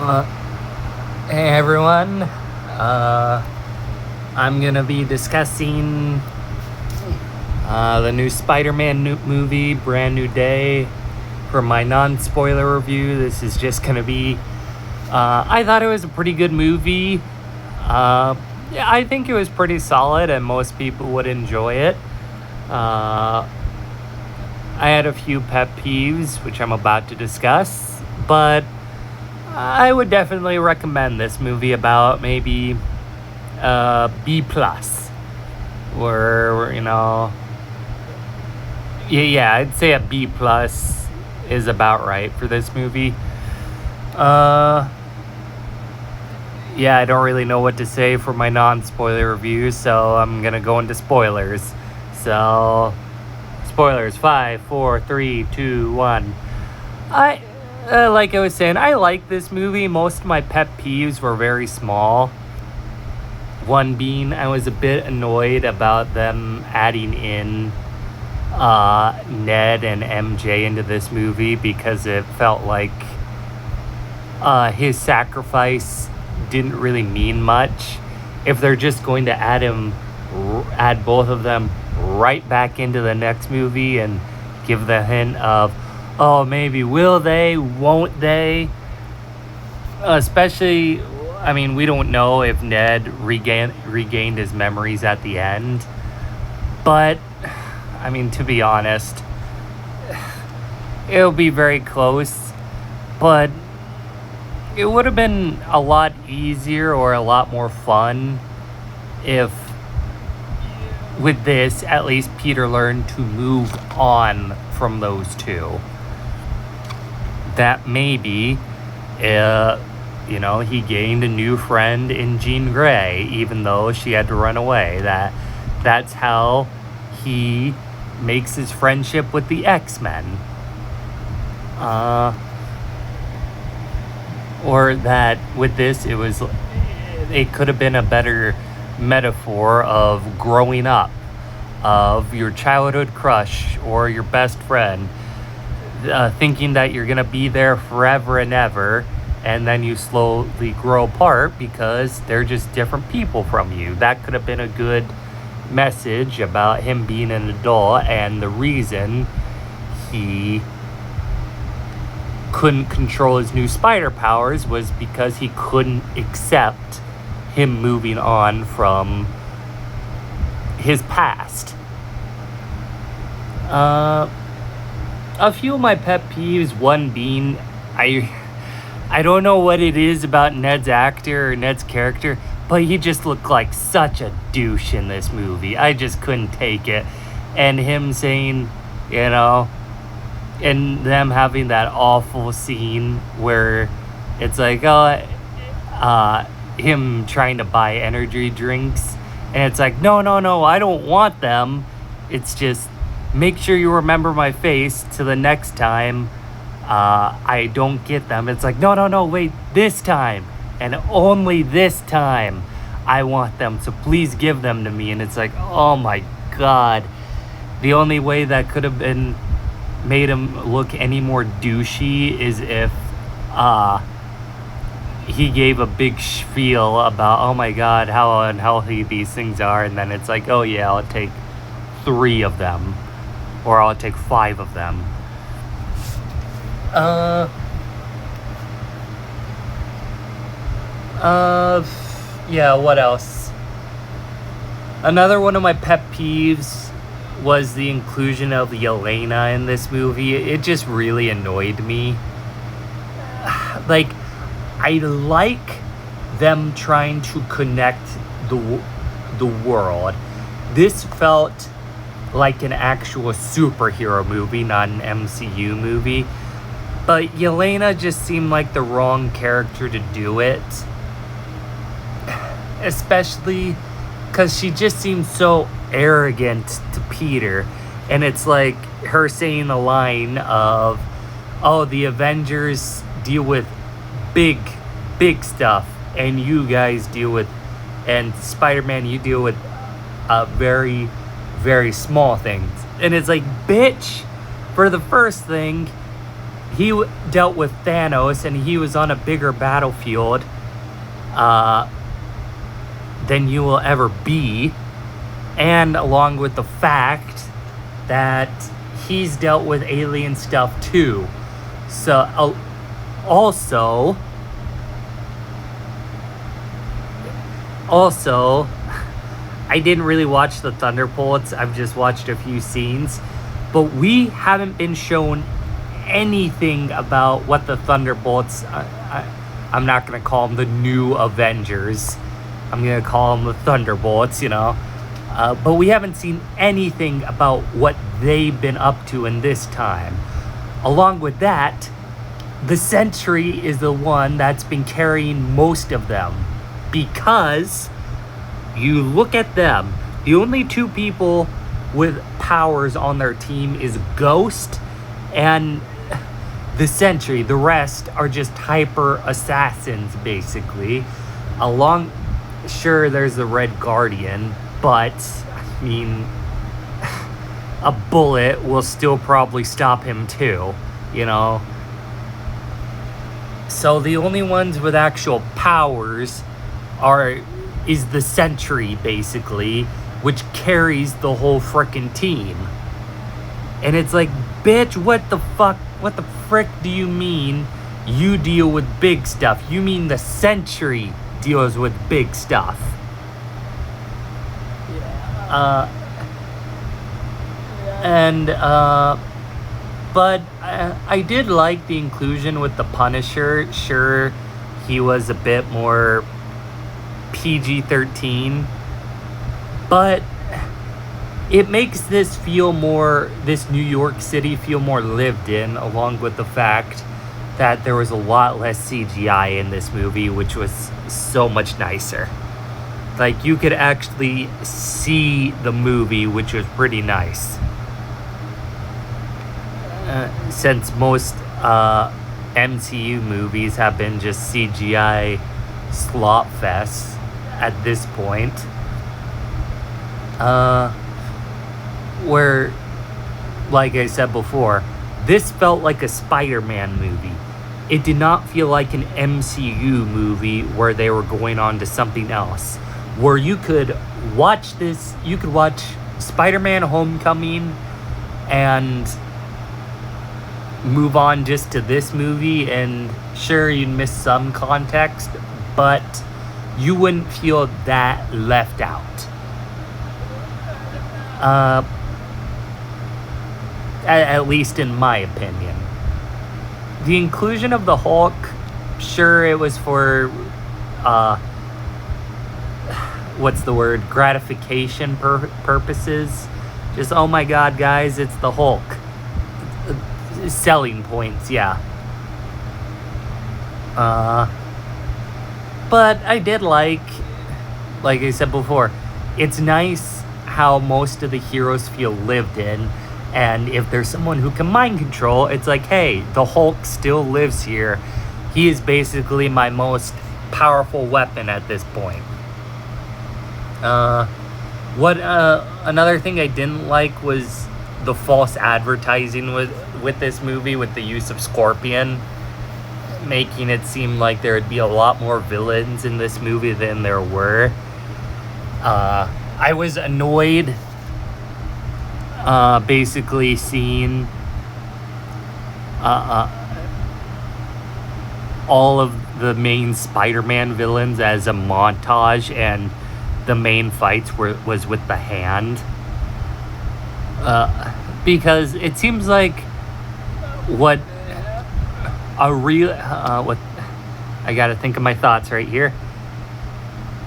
Uh, hey everyone, I'm gonna be discussing the new Spider-Man movie, Brand New Day. For my non-spoiler review, this is just gonna be, I thought it was a pretty good movie. Yeah, I think it was pretty solid and most people would enjoy it. I had a few pet peeves, which I'm about to discuss, but I would definitely recommend this movie about maybe B plus, or yeah, I'd say a B plus is about right for this movie. Yeah, I don't really know what to say for my non-spoiler review, so I'm gonna go into spoilers. So, spoilers: 5, 4, 3, 2, 1. Like I was saying, I like this movie. Most of my pet peeves were very small. One being, I was a bit annoyed about them adding in Ned and MJ into this movie because it felt like his sacrifice didn't really mean much. If they're just going to add both of them right back into the next movie and give the hint of, oh, maybe will they, won't they? Especially, I mean, we don't know if Ned regained his memories at the end. But, I mean, to be honest, it'll be very close. But it would have been a lot easier or a lot more fun if, with this, at least Peter learned to move on from those two. That maybe, he gained a new friend in Jean Grey, even though she had to run away. That's how he makes his friendship with the X-Men. Or that with this, it could have been a better metaphor of growing up, of your childhood crush or your best friend. Thinking that you're gonna be there forever and ever, and then you slowly grow apart because they're just different people from you. That could have been a good message about him being an adult, and the reason he couldn't control his new spider powers was because he couldn't accept him moving on from his past. A few of my pet peeves, one being, I don't know what it is about Ned's actor or Ned's character, but he just looked like such a douche in this movie. I just couldn't take it. And him saying, and them having that awful scene where it's like, him trying to buy energy drinks, and it's like, no, I don't want them. It's just, make sure you remember my face to the next time I don't get them. It's like, no, wait, this time, and only this time, I want them, so please give them to me. And it's like, oh my god. The only way that could have been made him look any more douchey is if he gave a big spiel about, oh my god, how unhealthy these things are, and then it's like, oh yeah, I'll take 3 of them, or I'll take 5 of them. Yeah, what else? Another one of my pet peeves was the inclusion of Yelena in this movie. It just really annoyed me. Like, I like them trying to connect the world. This felt like an actual superhero movie, not an MCU movie. But Yelena just seemed like the wrong character to do it. Especially because she just seemed so arrogant to Peter. And it's like her saying the line of, oh, the Avengers deal with big stuff, and you guys deal with, and Spider-Man, you deal with very, very small things. And it's like, bitch, for the first thing, dealt with Thanos, and he was on a bigger battlefield uh, than you will ever be. And along with the fact that he's dealt with alien stuff too. So, also, I didn't really watch the Thunderbolts. I've just watched a few scenes. But we haven't been shown anything about what the Thunderbolts... I'm not going to call them the new Avengers. I'm going to call them the Thunderbolts, you know. But we haven't seen anything about what they've been up to in this time. Along with that, the Sentry is the one that's been carrying most of them. Because you look at them, the only two people with powers on their team is Ghost and the Sentry. The rest are just hyper assassins, basically. Sure, there's the Red Guardian, but, I mean, a bullet will still probably stop him too, you know? So the only ones with actual powers is the Sentry, basically, which carries the whole frickin' team. And it's like, bitch, what the frick do you mean you deal with big stuff? You mean the Sentry deals with big stuff. But I did like the inclusion with the Punisher. Sure, he was a bit more PG-13, but it makes this New York City feel more lived in, along with the fact that there was a lot less CGI in this movie, which was so much nicer. Like, you could actually see the movie, which was pretty nice. Since most MCU movies have been just CGI slop fests at this point. Where, like I said before, this felt like a Spider-Man movie. It did not feel like an MCU movie where they were going on to something else. Where you could watch Spider-Man Homecoming and move on just to this movie, and sure, you'd miss some context, but you wouldn't feel that left out. At least in my opinion. The inclusion of the Hulk, sure, it was for gratification purposes. Just, oh my god, guys, it's the Hulk. Selling points, yeah. But I did like I said before, it's nice how most of the heroes feel lived in, and if there's someone who can mind control, it's like, hey, the Hulk still lives here. He is basically my most powerful weapon at this point. Another thing I didn't like was the false advertising with this movie, with the use of Scorpion, making it seem like there would be a lot more villains in this movie than there were. I was annoyed basically seeing all of the main Spider-Man villains as a montage, and the main fights was with the hand. Because it seems like what I gotta think of my thoughts right here.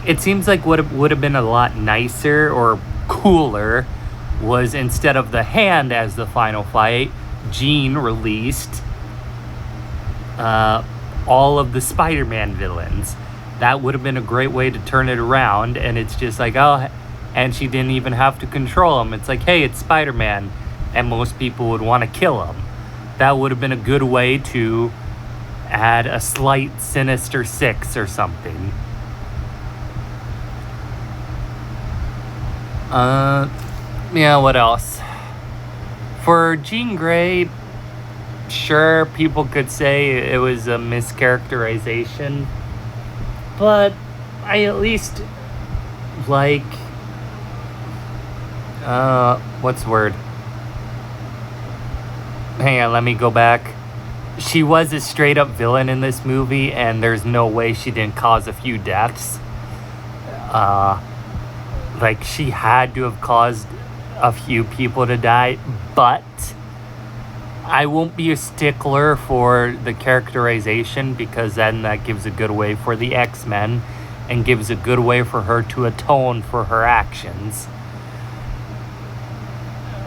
It seems like what would have been a lot nicer or cooler was, instead of the hand as the final fight, Jean released all of the Spider-Man villains. That would have been a great way to turn it around, and it's just like, oh, and she didn't even have to control him. It's like, hey, it's Spider-Man, and most people would want to kill him. That would have been a good way to add a slight Sinister Six or something. Yeah, what else? For Jean Grey, Sure, people could say it was a mischaracterization, but I at least like, what's the word? Hang on, let me go back. She was a straight up villain in this movie, and there's no way she didn't cause a few deaths. Like, she had to have caused a few people to die, but I won't be a stickler for the characterization, because then that gives a good way for the X-Men and gives a good way for her to atone for her actions.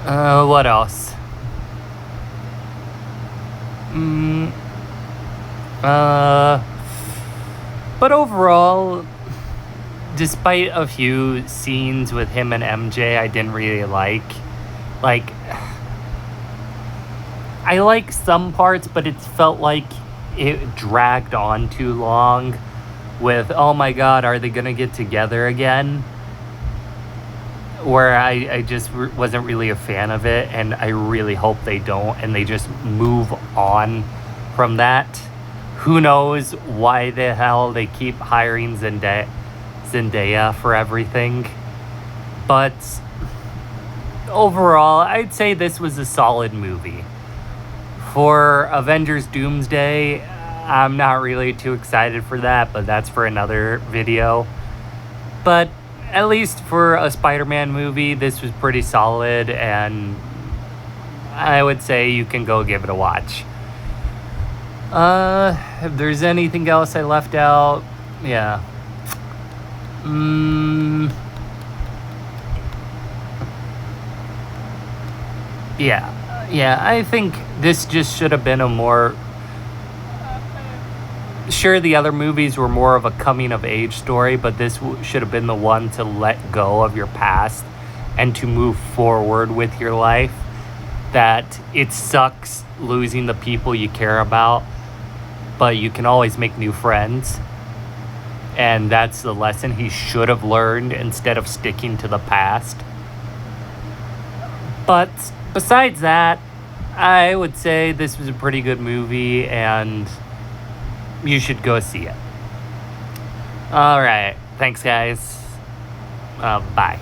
What else? But overall, despite a few scenes with him and MJ I didn't really like, I like some parts, but it felt like it dragged on too long with, oh my god, are they gonna get together again? Where I just wasn't really a fan of it, and I really hope they don't, and they just move on from that. Who knows why the hell they keep hiring Zendaya for everything. But overall, I'd say this was a solid movie. For Avengers Doomsday, I'm not really too excited for that, but that's for another video. But at least for a Spider-Man movie, this was pretty solid, and I would say you can go give it a watch. If there's anything else I left out, yeah. Yeah, I think this just should have been a more... Sure, the other movies were more of a coming-of-age story, but this should have been the one to let go of your past and to move forward with your life. That it sucks losing the people you care about, but you can always make new friends. And that's the lesson he should have learned instead of sticking to the past. But besides that, I would say this was a pretty good movie, and you should go see it. Alright, thanks guys. Bye.